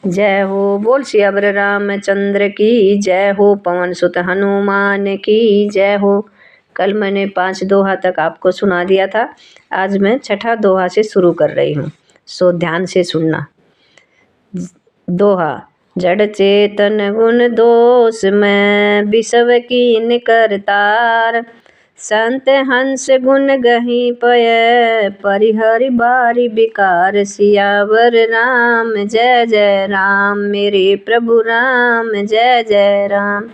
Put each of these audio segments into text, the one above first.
जय हो। बोल सियावर रामचंद्र की जय हो। पवन सुत हनुमान की जय हो। कल मैंने 5 दोहा तक आपको सुना दिया था। आज मैं छठा दोहा से शुरू कर रही हूँ, सो ध्यान से सुनना। दोहा। जड़ चेतन गुण दोष में विषव कीन करतार, संत हंस गुण गही पय परिहरि बारी विकार। सियावर राम जय जय राम, मेरे प्रभु राम जय जय राम।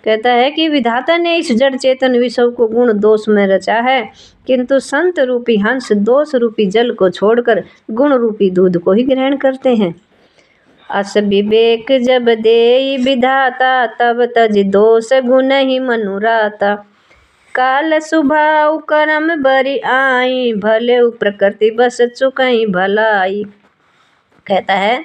कहता है कि विधाता ने इस जड़ चेतन विषव को गुण दोष में रचा है, किंतु संत रूपी हंस दोष रूपी जल को छोड़कर गुण रूपी दूध को ही ग्रहण करते हैं। अस विवेक जब देई विधाता, तब तज दोष गुण ही मनुराता। काल सुभाव करम बरी आई, भले प्रकृति बस चुकई भलाई। कहता है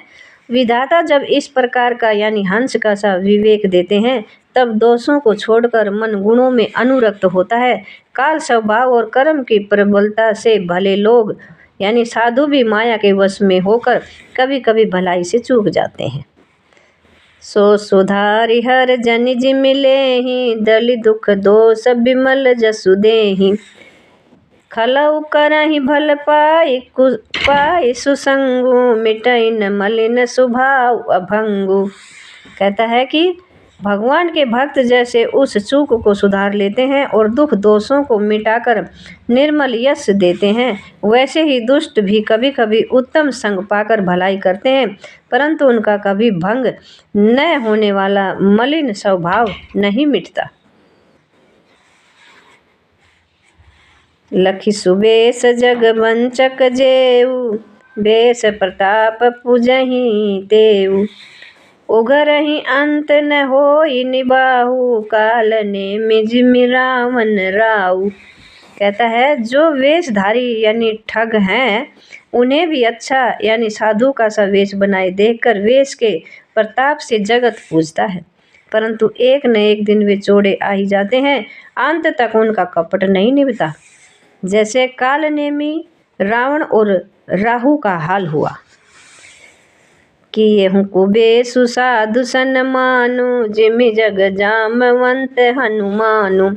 विधाता जब इस प्रकार का यानी हंस का सा विवेक देते हैं, तब दोषों को छोड़कर मन गुणों में अनुरक्त होता है। काल स्वभाव और कर्म की प्रबलता से भले लोग यानी साधु भी माया के वश में होकर कभी कभी भलाई से चूक जाते हैं। सो सुधारि हर जन जि मिलेहि, दलि दुख दोष बिमल जसु देहि। खलउ करहि भल पाई सुसंगु, मिटई न मलिन स्वभाव अभंगु। कहता है कि भगवान के भक्त जैसे उस चूक को सुधार लेते हैं और दुख दोषों को मिटाकर निर्मल यश देते हैं, वैसे ही दुष्ट भी कभी कभी उत्तम संग पाकर भलाई करते हैं, परंतु उनका कभी भंग न होने वाला मलिन स्वभाव नहीं मिटता। लखी सुबेश जग वंचक जेऊ, बेश प्रताप पूजहि तेऊ। उगरहि अंत न होई निबाहु, काल ने मिज रावण राऊ। कहता है जो वेशधारी यानी ठग हैं, उन्हें भी अच्छा यानी साधु का सा वेश बनाए देखकर वेश के प्रताप से जगत पूजता है, परंतु एक न एक दिन वे चोड़े आ ही जाते हैं, अंत तक उनका कपट नहीं निभता। जैसे काल नेमी रावण और राहु का हाल हुआ कि ये कुबेसु साधु सन मानु, जिमि जग जामवंत हनुमानु।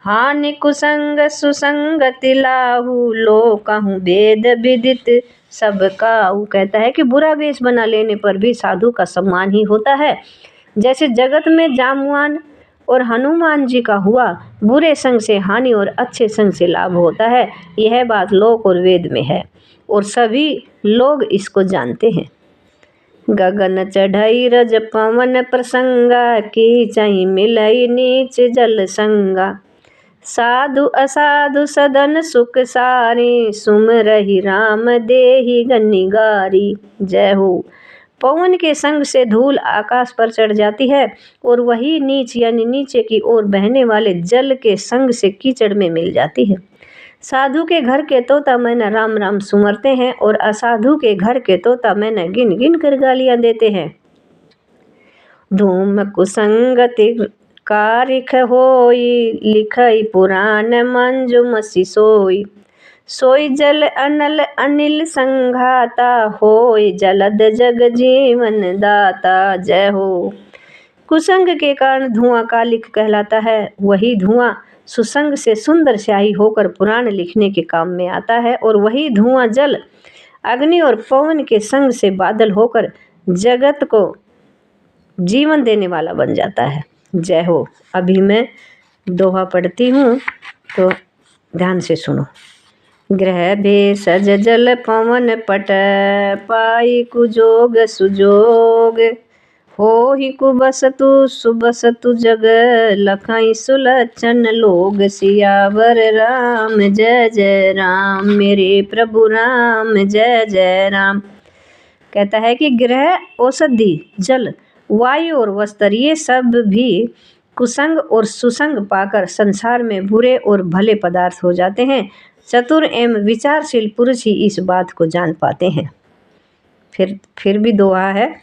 हानि कुसंग सुसंगति लाहु, लो कहूँ वेद विदित सब काहू। कहता है कि बुरा वेश बना लेने पर भी साधु का सम्मान ही होता है। जैसे जगत में जामवान और हनुमान जी का हुआ, बुरे संग से हानि और अच्छे संग से लाभ होता है। यह बात लोक और वेद में है और सभी लोग इसको जानते हैं। गगन चढ़ई रज पवन प्रसंगा, की चई मिलई नीच जल संगा। साधु असाधु सदन सुख सारी, सुमरहि राम देहि गनिगारी। जय हो। पवन के संग से धूल आकाश पर चढ़ जाती है और वही नीच यानी नीचे की ओर बहने वाले जल के संग से कीचड़ में मिल जाती है। साधु के घर के तोता मैंने राम राम सुमरते हैं और असाधु के घर के तोता मैंने गिन गिन कर गालियां देते हैं। धूम कुसंगति कारिख होई, लिखई पुराण मंजु मसी सोई। सोई जल अनल अनिल संघाता, होय जलद जग जीवन दाता। जय हो। कुसंग के कारण धुआं कालिक कहलाता है, वही धुआं सुसंग से सुंदर स्याही होकर पुराण लिखने के काम में आता है और वही धुआं जल अग्नि और पवन के संग से बादल होकर जगत को जीवन देने वाला बन जाता है। जय हो। अभी मैं दोहा पढ़ती हूँ तो ध्यान से सुनो। ग्रह भेषज जल पवन पट, पाई कुजोग सुजोग। होहि कुबसतु सुबसतु जग, लखई सुलक्षण लोग। सियावर राम जय जय राम, मेरे प्रभु राम जय जय राम। कहता है कि ग्रह, औषधि, जल, वायु और वस्त्र ये सब भी कुसंग और सुसंग पाकर संसार में बुरे और भले पदार्थ हो जाते हैं। चतुर एवं विचारशील पुरुष ही इस बात को जान पाते हैं। फिर भी दोहा है।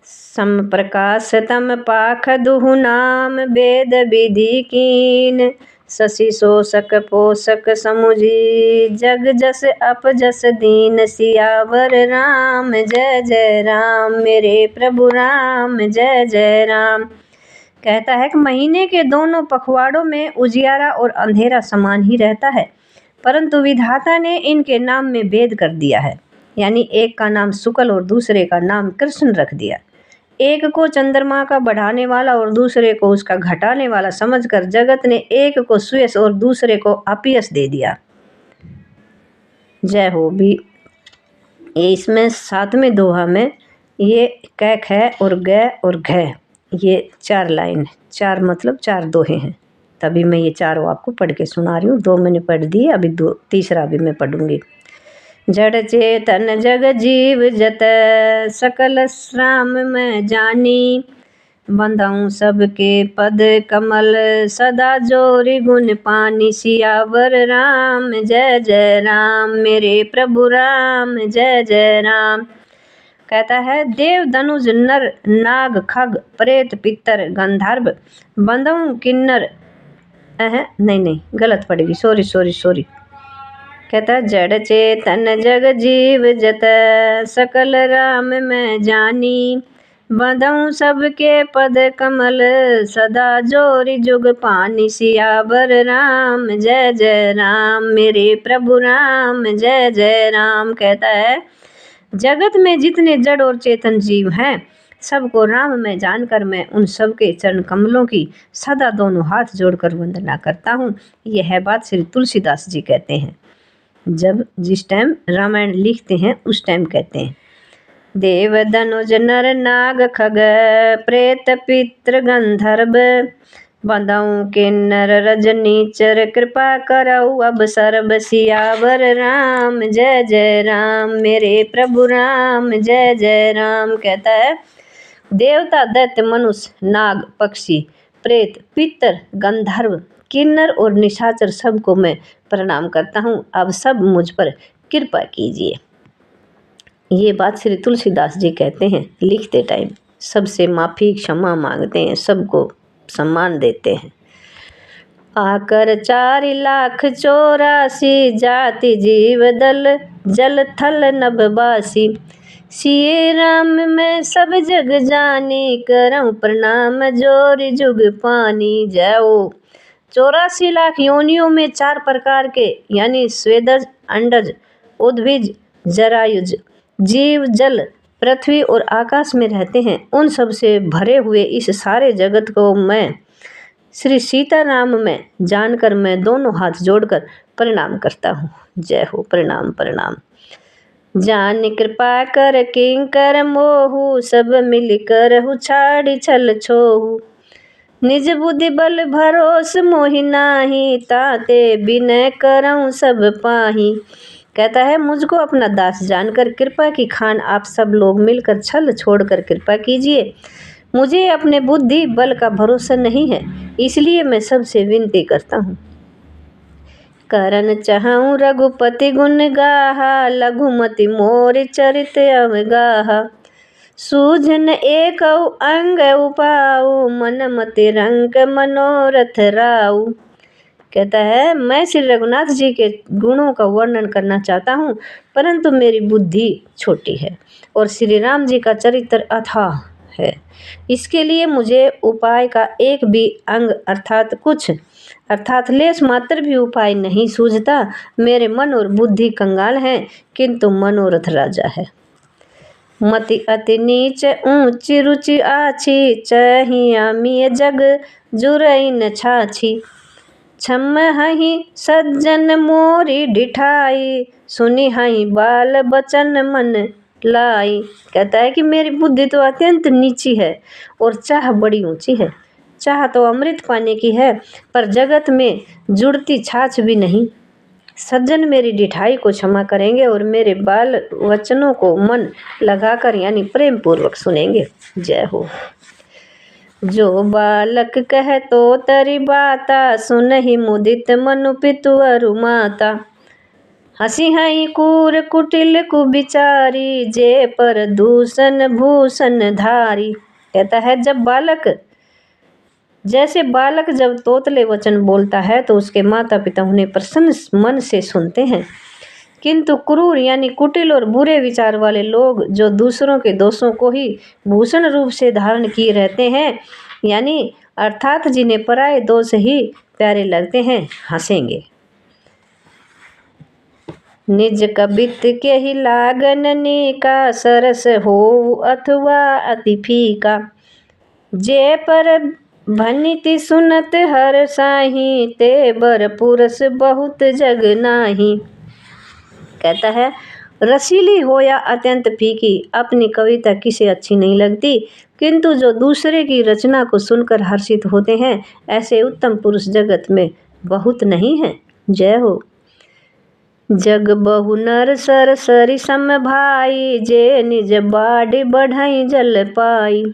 सम प्रकाश तम पाख दुहु नाम, वेद विधि कीन। शशि शोषक पोषक समुझी, जग जस अप जस दीन सियावर राम। जय जय राम मेरे प्रभु राम, जय जय राम। कहता है कि महीने के दोनों पखवाड़ों में उजियारा और अंधेरा समान ही रहता है, परंतु विधाता ने इनके नाम में भेद कर दिया है। यानी एक का नाम शुक्ल और दूसरे का नाम कृष्ण रख दिया। एक को चंद्रमा का बढ़ाने वाला और दूसरे को उसका घटाने वाला समझकर जगत ने एक को सुयश और दूसरे को अपयश दे दिया। जय हो भी इसमें 7वें दोहा में ये कैक है और ग और घ, ये 4 लाइन, 4 मतलब 4 दोहे हैं। तभी मैं ये चारों आपको पढ़ के सुना रही हूँ। 2 मैंने पढ़ दिए, अभी तीसरा भी मैं पढ़ूंगी। जड़ चेतन जग जीव जत, सकल श्राम में जानी। बंधाऊं सबके पद कमल, सदा जोरी गुण पानी। सियावर राम जय जय राम मेरे प्रभु राम, जय जय राम। कहता है देव धनुज नर नाग खग प्रेत पितर गंधर्व बंधु किन्नर, नहीं गलत पड़ेगी, सॉरी। कहता जड़ चेतन जग जीव जत, सकल राम में जानी। बंधु सबके पद कमल, सदा जोरी जुग पानी। सियावर राम जय जय राम मेरे प्रभु राम, जय जय राम। कहता है जगत में जितने जड़ और चेतन जीव हैं, सबको राम में जानकर मैं उन सबके चरण कमलों की सदा दोनों हाथ जोड़कर वंदना करता हूँ। यह बात श्री तुलसीदास जी कहते हैं। जब जिस टाइम रामायण लिखते हैं उस टाइम कहते हैं, देव धनुज नर नाग खग प्रेत पितृ गंधर्व, बंधु किन्नर रजनीचर, कृपा करऊ अब सर्व। सियावर राम जय जय राम मेरे प्रभु राम, जय जय राम। कहता है देवता दैत्य मनुष्य नाग पक्षी प्रेत पितर गंधर्व किन्नर और निशाचर सबको मैं प्रणाम करता हूँ, अब सब मुझ पर कृपा कीजिए। ये बात श्री तुलसीदास जी कहते हैं लिखते टाइम। सबसे माफ़ी क्षमा मांगते हैं, सबको सम्मान देते हैं। आकर 4,84,000 जाति जीव दल, जल थल नभवासी। सिए राम में सब जग जानी, करऊं प्रणाम जोरी जुग पानी। जय हो 84 लाख योनियों में 4 प्रकार के यानी स्वेदज अंडज उद्भिज जरायुज जीव जल पृथ्वी और आकाश में रहते हैं। उन सब से भरे हुए इस सारे जगत को मैं श्री सीताराम में जानकर मैं दोनों हाथ जोड़कर प्रणाम करता हूँ। जय हो प्रणाम प्रणाम। जान कृपा कर किंकर मोहू, सब मिलकर उछाड़ी छल छोहू। निज बुद्धि बल भरोस मोहि नाही, ताते बिनय करऊं सब पाही। कहता है मुझको अपना दास जानकर कृपा की खान आप सब लोग मिलकर छल छोड़कर कृपा कीजिए। मुझे अपने बुद्धि बल का भरोसा नहीं है, इसलिए मैं सबसे विनती करता हूँ। करन चाहूँ रघुपति गुण गाहा, लघुमति मोर चरित अवगाहा। सूझन एक अंग उपाऊ, मन मति रंग मनोरथ राऊ। कहता है मैं श्री रघुनाथ जी के गुणों का वर्णन करना चाहता हूँ, परंतु मेरी बुद्धि छोटी है और श्री राम जी का चरित्र अथाह है। इसके लिए मुझे उपाय का एक भी अंग अर्थात लेश मात्र भी उपाय नहीं सूझता। मेरे मन और बुद्धि कंगाल हैं, किंतु मनोरथ राजा है। मति अति नीच ऊंची रुचि आछी, चाहिया मिय जग जुरई न छाछी। छम हही सज्जन मोरी डिठाई, सुनी हई बाल बचन मन लाई। कहता है कि मेरी बुद्धि तो अत्यंत नीची है और चाह बड़ी ऊंची है। चाह तो अमृत पाने की है, पर जगत में जुड़ती छाछ भी नहीं। सज्जन मेरी डिठाई को क्षमा करेंगे और मेरे बाल वचनों को मन लगाकर यानी प्रेम पूर्वक सुनेंगे। जय हो। जो बालक कह तो तरी बाता, सुनहि मुदित मनु पितु अरु माता। हसी हई कूर कुटिल कुबिचारी, जे पर दूषण भूषण धारी। कहता है जब बालक जैसे बालक जब तोतले वचन बोलता है तो उसके माता पिता उन्हें प्रसन्न मन से सुनते हैं, किंतु क्रूर यानी कुटिल और बुरे विचार वाले लोग जो दूसरों के दोषों को ही भूषण रूप से धारण किए रहते हैं, यानी अर्थात जिन्हें पराये दोष ही प्यारे लगते हैं, हंसेंगे। निज कबित के ही लागन का सरस हो अथवा अति फीका, जे पर भनिति सुनत हर साही, ते बर पुरस बहुत जग नाही। कहता है रसीली हो या अत्यंत फीकी, अपनी कविता किसे अच्छी नहीं लगती, किंतु जो दूसरे की रचना को सुनकर हर्षित होते हैं, ऐसे उत्तम पुरुष जगत में बहुत नहीं है। जय हो। जग बहु नर सर सरि सम भाई, जे निज बाढ़ बढ़ाई जल पाई।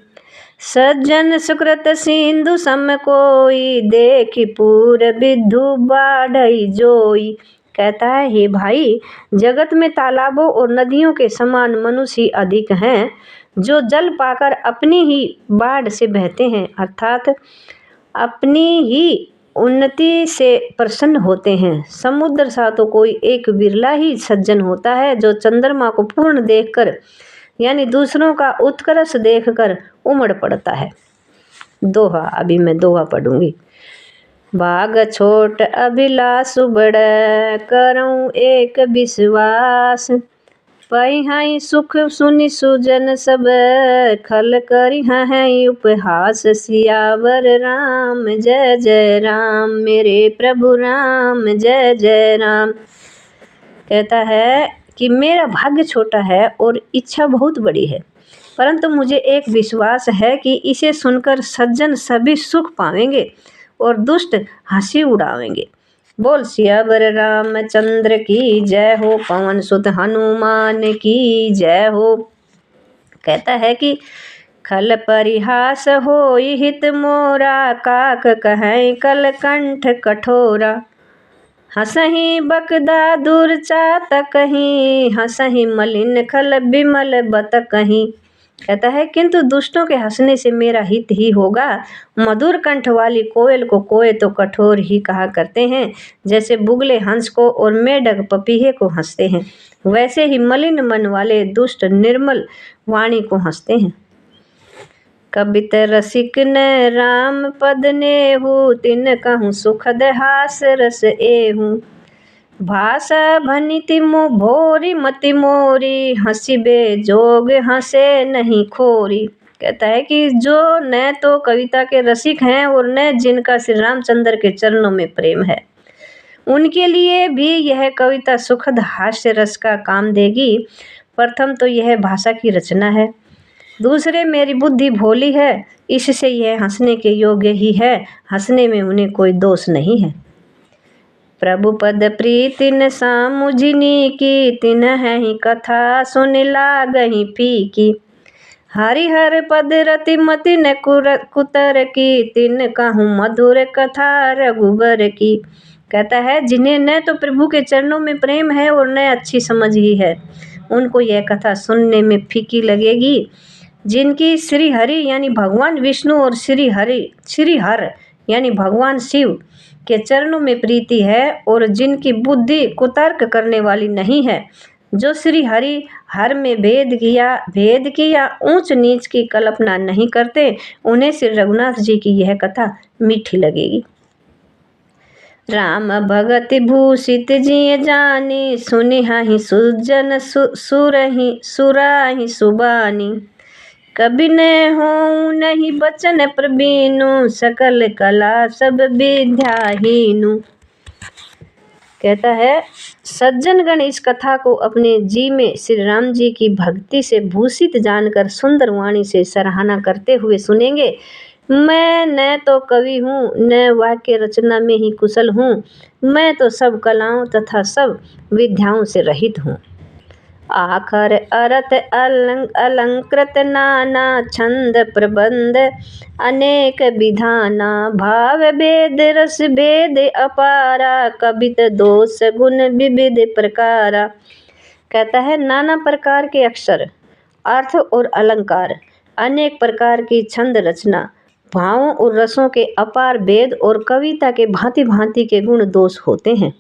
सज्जन सुकृत सिंधु सम कोई, देखी पूर विधु बाढ़ई जोई। कहता है हे भाई, जगत में तालाबों और नदियों के समान मनुष्य अधिक हैं, जो जल पाकर अपनी ही बाढ़ से बहते हैं, अर्थात अपनी ही उन्नति से प्रसन्न होते हैं। समुद्र सा तो कोई एक बिरला ही सज्जन होता है, जो चंद्रमा को पूर्ण देखकर यानी दूसरों का उत्कर्ष देखकर उमड़ पड़ता है। दोहा, अभी मैं दोहा पढ़ूंगी। भाग छोट अभिलाष बड़, करऊं एक विश्वास। पहिहाई सुख सुनि सुजन सब, खल करिहा है उपहास। सियावर राम जय जय राम, मेरे प्रभु राम जय जय राम। कहता है कि मेरा भाग्य छोटा है और इच्छा बहुत बड़ी है, परंतु मुझे एक विश्वास है कि इसे सुनकर सज्जन सभी सुख पावेंगे और दुष्ट हंसी उड़ावेंगे। बोल सियावर रामचंद्र की जय हो, पवन सुत हनुमान की जय हो। कहता है कि खल परिहास होई हित मोरा, काक कहें कल कंठ कठोरा। हंसही बकदा दूर चात कहीं, हंसही मलिन खल बिमल बत कहीं। कहता है किंतु दुष्टों के हंसने से मेरा हित ही होगा। मधुर कंठ वाली कोयल को कोय तो कठोर ही कहा करते हैं, जैसे बुगले हंस को और मेढक पपीहे को हंसते हैं, वैसे ही मलिन मन वाले दुष्ट निर्मल वाणी को हंसते हैं। कबित रसिक न राम पद नेहु, तिन कहूँ सुखद हास रस एहू। भाषा भनिति मो भोरी मति मोरी, हंसी बेजोग हंसे नहीं खोरी। कहता है कि जो न तो कविता के रसिक हैं और न जिनका श्री रामचंद्र के चरणों में प्रेम है, उनके लिए भी यह कविता सुखद हास्य रस का काम देगी। प्रथम तो यह भाषा की रचना है, दूसरे मेरी बुद्धि भोली है, इससे यह हंसने के योग्य ही है, हंसने में उन्हें कोई दोष नहीं है। प्रभु पद प्रीति न सामुझिनी की, तिन है ही कथा सुन लागही फीकी। हरिहर पद रति मति न कुतर की, तिन कहूँ मधुर कथा रघुबर की। कहता है जिन्हें न तो प्रभु के चरणों में प्रेम है और न अच्छी समझ ही है, उनको यह कथा सुनने में फीकी लगेगी। जिनकी श्री हरि यानी भगवान विष्णु और श्री हर यानी भगवान शिव के चरणों में प्रीति है और जिनकी बुद्धि कुतर्क करने वाली नहीं है, जो श्री हर में भेद की या ऊंच नीच की कल्पना नहीं करते, उन्हें श्री रघुनाथ जी की यह कथा मीठी लगेगी। राम भगति भूषित जिय जानी, सुनिहाहि सुजन सुराहि सुबानी। कभी न हो नहीं बचन प्रवीणु, सकल कला सब विद्याहीनु। कहता है सज्जनगण इस कथा को अपने जी में श्री राम जी की भक्ति से भूषित जानकर सुंदर वाणी से सराहना करते हुए सुनेंगे। मैं न तो कवि हूँ, न वाक्य रचना में ही कुशल हूँ, मैं तो सब कलाओं तथा सब विद्याओं से रहित हूँ। आखर अर्थ अलंकृत नाना, छंद प्रबंध अनेक विधाना। भाव भेद रस भेद अपारा, कवित दोष गुण विविध प्रकारा। कहता है नाना प्रकार के अक्षर, अर्थ और अलंकार, अनेक प्रकार की छंद रचना, भावों और रसों के अपार भेद और कविता के भांति भांति के गुण दोष होते हैं।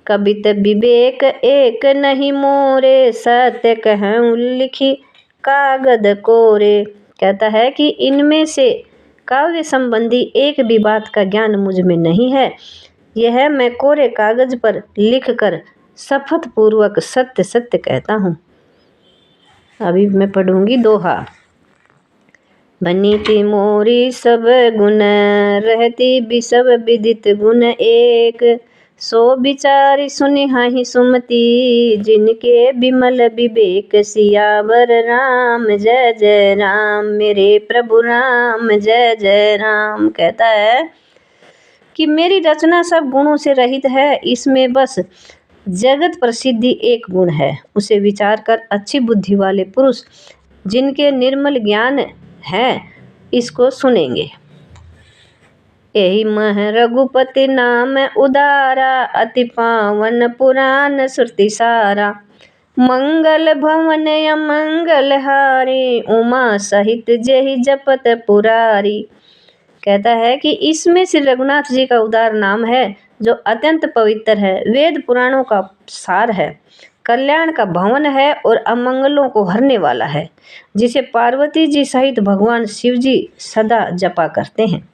कवित विवेक एक नहीं मोरे, सत्य कहूँ लिखी कागद कोरे। कहता है कि इनमें से काव्य संबंधी एक भी बात का ज्ञान मुझ में नहीं है। यह मैं कोरे कागज पर लिखकर शपथ पूर्वक सत्य सत्य कहता हूँ। अभी मैं पढ़ूंगी दोहा। बनीति मोरी सब गुण, रहती भी सब विदित गुण एक। सो विचारी सुनि हाहि सुमति, जिनके विमल विवेक सियावर राम। जय जय राम मेरे प्रभु राम, जय जय राम। कहता है कि मेरी रचना सब गुणों से रहित है, इसमें बस जगत प्रसिद्धि एक गुण है। उसे विचार कर अच्छी बुद्धि वाले पुरुष जिनके निर्मल ज्ञान है इसको सुनेंगे। यही मह रघुपति नाम उदारा, अति पावन पुराण श्रुति सारा। मंगल भवन अमंगल हारी, उमा सहित जेहि जपत पुरारी। कहता है कि इसमें श्री रघुनाथ जी का उदार नाम है जो अत्यंत पवित्र है, वेद पुराणों का सार है, कल्याण का भवन है और अमंगलों को हरने वाला है, जिसे पार्वती जी सहित भगवान शिव जी सदा जपा करते हैं।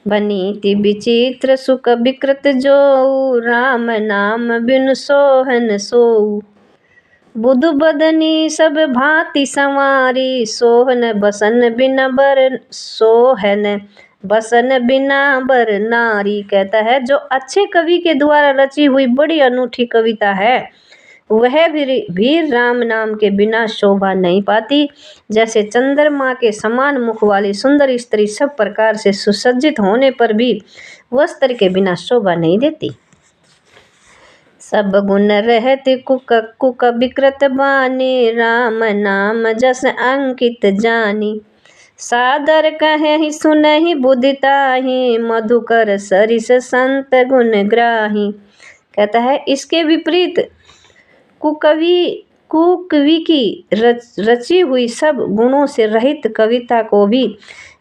बनीति विचित्र सुख विकृत जो, राम नाम बिनु सोहन सोऊ। बुधु बदनी सब भांति संवारी, सोहन बसन बिना बर सोहन बसन बिना बर नारी। कहता है जो अच्छे कवि के द्वारा रची हुई बड़ी अनूठी कविता है वह भी राम नाम के बिना शोभा नहीं पाती। जैसे चंद्रमा के समान मुख वाली सुंदर स्त्री सब प्रकार से सुसज्जित होने पर भी वस्त्र के बिना शोभा नहीं देती। सब गुण रहते कुक विकृत बानी, राम नाम जस अंकित जानी। सादर कहे ही सुनहि बुद्धिताहि, मधुकर सरिस संत गुण ग्राही। कहता है इसके विपरीत कुकवि की रची हुई सब गुणों से रहित कविता को भी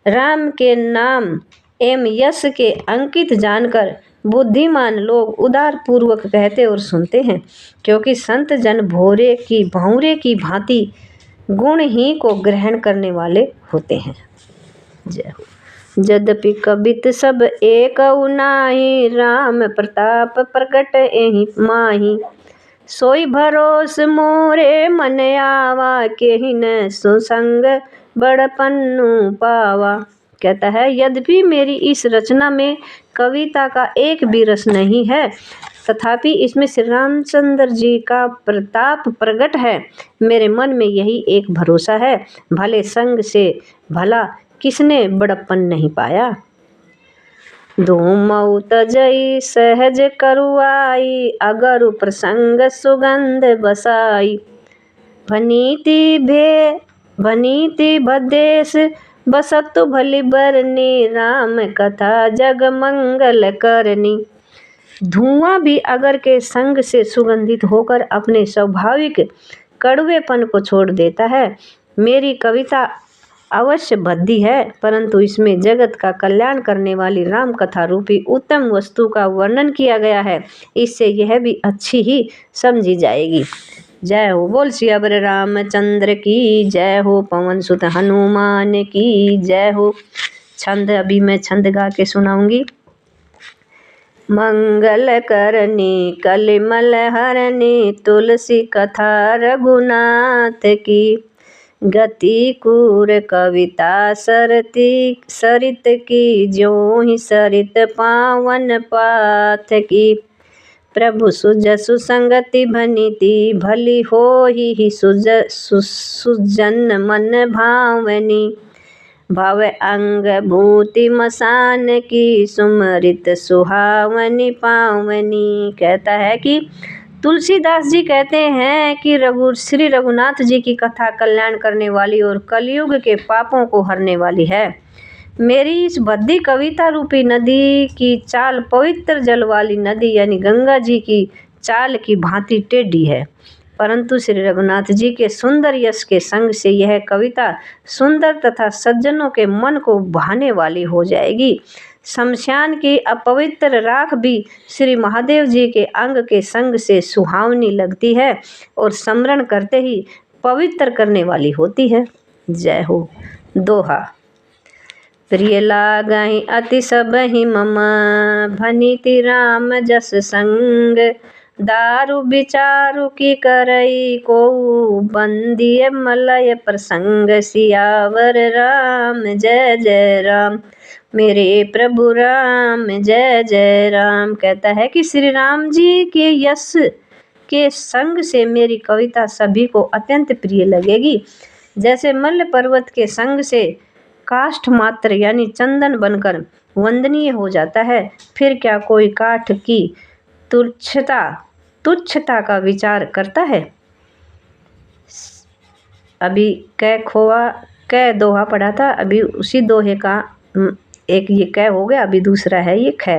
राम के नाम एवं यश के अंकित जानकर बुद्धिमान लोग उदार पूर्वक कहते और सुनते हैं, क्योंकि संत जन भौरे की भांति गुण ही को ग्रहण करने वाले होते हैं। जय हो। यद्यपि कवित सब एक नाही, राम प्रताप प्रकट एहि माही। सोई भरोस मोरे मन आवा, केहि न सुसंग बड़पन्नु पावा। कहता है यद्यपि मेरी इस रचना में कविता का एक भी रस नहीं है, तथापि इसमें श्री रामचंद्र जी का प्रताप प्रकट है। मेरे मन में यही एक भरोसा है, भले संग से भला किसने बड़प्पन नहीं पाया। धूमऊ तजई सहज करुआई, अगरु प्रसंग सुगंध बसाई। भनीति भदेश बसतु भली बरनी, राम कथा जग मंगल करनी। धुआं भी अगर के संग से सुगंधित होकर अपने स्वाभाविक कड़वेपन को छोड़ देता है। मेरी कविता अवश्य भद्दी है, परंतु इसमें जगत का कल्याण करने वाली राम कथा रूपी उत्तम वस्तु का वर्णन किया गया है, इससे यह भी अच्छी ही समझी जाएगी। जय हो। बोल सियावर रामचंद्र की जय हो, पवन सुत हनुमान की जय हो। छंद अभी मैं छंद गा के सुनाऊंगी। मंगल करनी कलिमल हरनी, तुलसी कथा रघुनाथ की। गति कूर कविता सरित की, ज्यों ही सरित पावन पाथ की। प्रभु सुजसु संगति भनीति, भली होहि सुजन मन भावनी। भव अंग भूति मसान की, सुमरित सुहावनी पावनी। कहता है कि तुलसीदास जी कहते हैं कि श्री रघुनाथ जी की कथा कल्याण करने वाली और कलयुग के पापों को हरने वाली है। मेरी इस भद्दी कविता रूपी नदी की चाल पवित्र जल वाली नदी यानी गंगा जी की चाल की भांति टेढ़ी है। परंतु श्री रघुनाथ जी के सुंदर यश के संग से यह कविता सुंदर तथा सज्जनों के मन को भाने वाली हो जाएगी। शमशान की अपवित्र राख भी श्री महादेव जी के अंग के संग से सुहावनी लगती है और स्मरण करते ही पवित्र करने वाली होती है। जय हो। दोहा। प्रिय लागहि अति सबहि मम, भनिति राम जस संग। दारु विचारु की करई को, बंदिय मलय प्रसंग। सियावर राम जय जय राम, मेरे प्रभु राम जय जय राम। कहता है कि श्री राम जी के यश के संग से मेरी कविता सभी को अत्यंत प्रिय लगेगी। जैसे मल्ल पर्वत के संग से काष्ठ मात्र यानी चंदन बनकर वंदनीय हो जाता है, फिर क्या कोई काठ की तुच्छता का विचार करता है। अभी कै खोआ कै दोहा पढ़ा था, अभी उसी दोहे का एक ये कै हो गया, अभी दूसरा है ये ख।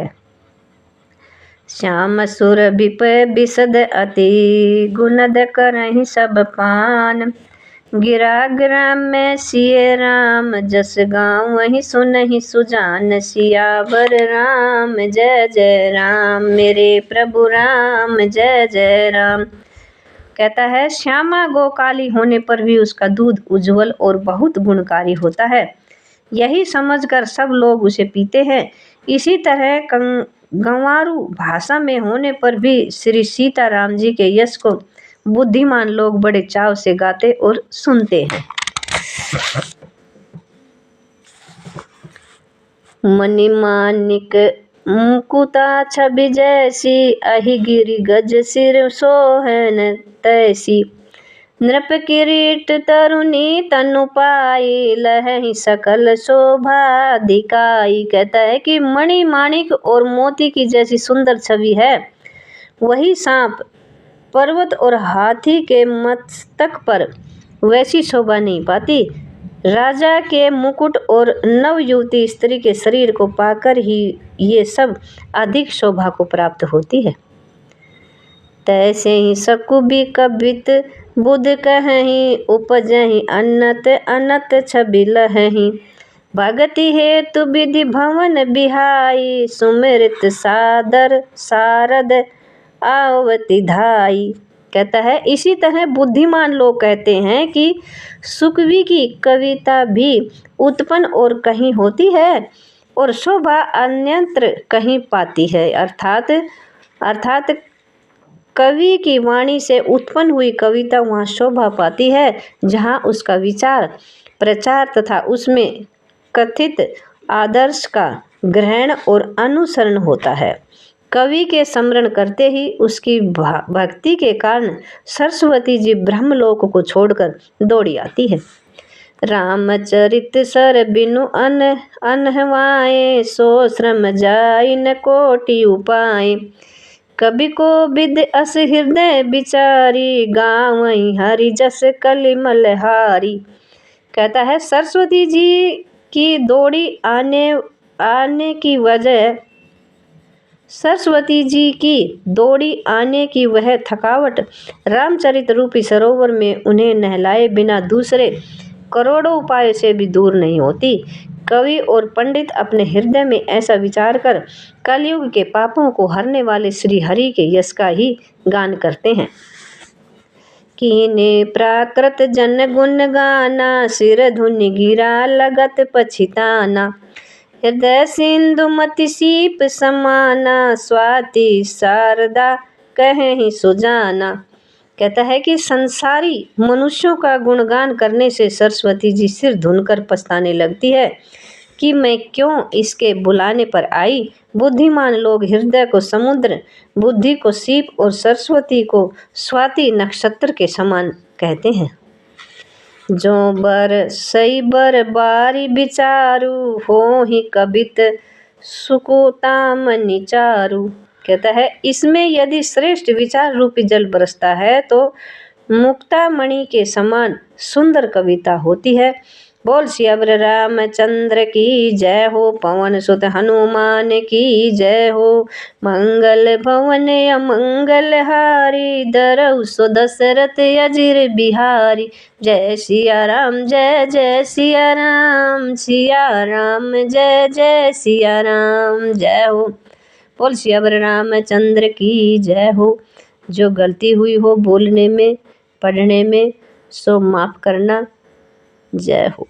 श्याम सुर विप विशद अति, गुणद करहि सब पान। गिरा ग्राम में सिय राम, जस गाँव वही सुनहि सुजान। सियावर राम जय जय राम, मेरे प्रभु राम जय जय राम। कहता है श्यामा गो काली होने पर भी उसका दूध उज्जवल और बहुत गुणकारी होता है, यही समझकर सब लोग उसे पीते हैं। इसी तरह गंवारू भाषा में होने पर भी श्री सीताराम जी के यश को बुद्धिमान लोग बड़े चाव से गाते और सुनते हैं। मणिमाणिक मुकुता छवि जैसी, अहि गिरि गज सिर सोहन तैसी। नृप किरीट तरुणी तनु पाई, लहहि सकल शोभा दिखाई। कहता है कि मणि माणिक और मोती की जैसी सुंदर छवि है, वही सांप पर्वत और हाथी के मस्तक पर वैसी शोभा नहीं पाती। राजा के मुकुट और नवयुवती स्त्री के शरीर को पाकर ही ये सब अधिक शोभा को प्राप्त होती है। तैसे ही सकुबि कबित बुध कहहि, उपजहि अनत अनत छबि लहहि। भगति हेतु विधि भवन बिहाई, सुमिरित सादर सारद आवति धाई। कहता है इसी तरह बुद्धिमान लोग कहते हैं कि सुकवि की कविता भी उत्पन्न और कहीं होती है और शोभा अन्यत्र कहीं पाती है। अर्थात कवि की वाणी से उत्पन्न हुई कविता वहाँ शोभा पाती है जहाँ उसका विचार प्रचार तथा उसमें कथित आदर्श का ग्रहण और अनुसरण होता है। कवि के स्मरण करते ही उसकी भक्ति के कारण सरस्वती जी ब्रह्मलोक को छोड़कर दौड़ी आती है। रामचरित सर बिनु अनहवाए, सो श्रम जाई न कोटि उपाय। कवि को विद अस हृदय विचारी, गावई हरि जस कलिमल हारी। कहता है सरस्वती जी की दौड़ी आने की वह थकावट रामचरित रूपी सरोवर में उन्हें नहलाए बिना दूसरे करोड़ों उपाय से भी दूर नहीं होती। कवि और पंडित अपने हृदय में ऐसा विचार कर कलयुग के पापों को हरने वाले श्री हरि के यश का ही गान करते हैं। कीने प्राकृत जन गुण गाना, सिर धुनि गिरा लगत पछिताना। हृदय सिंधु मति सीप समाना, स्वाति शारदा कहेहि सुजाना। कहता है कि संसारी मनुष्यों का गुणगान करने से सरस्वती जी सिर धुनकर पछताने लगती है कि मैं क्यों इसके बुलाने पर आई। बुद्धिमान लोग हृदय को समुद्र, बुद्धि को सीप और सरस्वती को स्वाति नक्षत्र के समान कहते हैं। जो बर सई बर बारी विचारू, हो ही कबित सुकुताम निचारू। कहता है इसमें यदि श्रेष्ठ विचार रूपी जल बरसता है तो मुक्तामणि के समान सुंदर कविता होती है। बोल सियावर रामचंद्र की जय हो, पवन सुत हनुमान की जय हो। मंगल भवन अमंगल हारी, दरऊ सो दशरथ अजिर बिहारी। जय सिया राम जय जय सिया राम, सिया राम जय जय सिया राम, जय हो। बोल सियावर रामचंद्र की जय हो। जो गलती हुई हो बोलने में पढ़ने में सो माफ़ करना। जय हो।